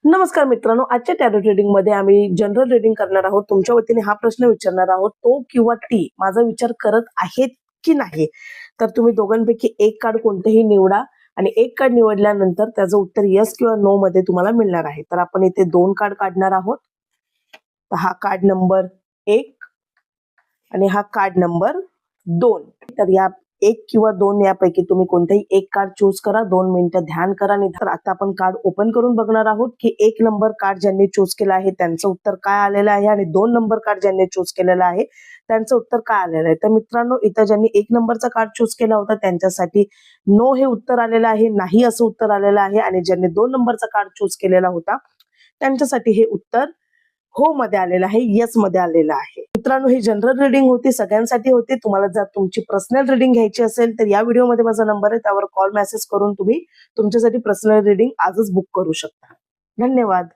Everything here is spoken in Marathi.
नमस्कार मित्रांनो, आजच्या टॅरो रीडिंग मध्ये आम्ही जनरल रीडिंग करणार आहोत. तुमच्या वतीने हा प्रश्न विचारणार आहोत, तो किंवा ती माझा विचार करत आहेत की नाही. तर तुम्ही दोघांपैकी एक कार्ड कोणतेही निवडा आणि एक कार्ड निवडल्यानंतर त्याचं उत्तर येस किंवा नो मध्ये तुम्हाला मिळणार आहे. तर आपण इथे 2 कार्ड काढणार आहोत. तर हा कार्ड नंबर 1 आणि हा कार्ड नंबर 2. तर या 1 किंवा 2 यापैकी तुम्ही कोणतेही एक कार्ड चूज करा. 2 मिनिटं ध्यान करा. आणि आता आपण कार्ड ओपन करून बघणार आहोत की 1 नंबर कार्ड ज्यांनी चूज केला आहे त्यांचं उत्तर काय आलेलं आहे आणि 2 नंबर कार्ड ज्यांनी चूज केलेलं आहे त्यांचं उत्तर काय आलेलं आहे. तर मित्रांनो, इथं ज्यांनी 1 नंबरचा कार्ड चूज केला होता त्यांच्यासाठी नो हे उत्तर आलेलं आहे, नाही असं उत्तर आलेलं आहे. आणि ज्यांनी 2 नंबरचा कार्ड चूज केलेला होता त्यांच्यासाठी हे उत्तर हो मध्ये आलेलं आहे, येस मध्ये आलेलं आहे. मित्रांनो, ही जनरल रीडिंग होती, सगळ्यांसाठी होती. तुम्हाला जर तुमची पर्सनल रीडिंग घ्यायची असेल तर या व्हिडिओमध्ये माझा नंबर आहे, त्यावर कॉल मेसेज करून तुम्ही तुमच्यासाठी पर्सनल रीडिंग आजच बुक करू शकता. धन्यवाद.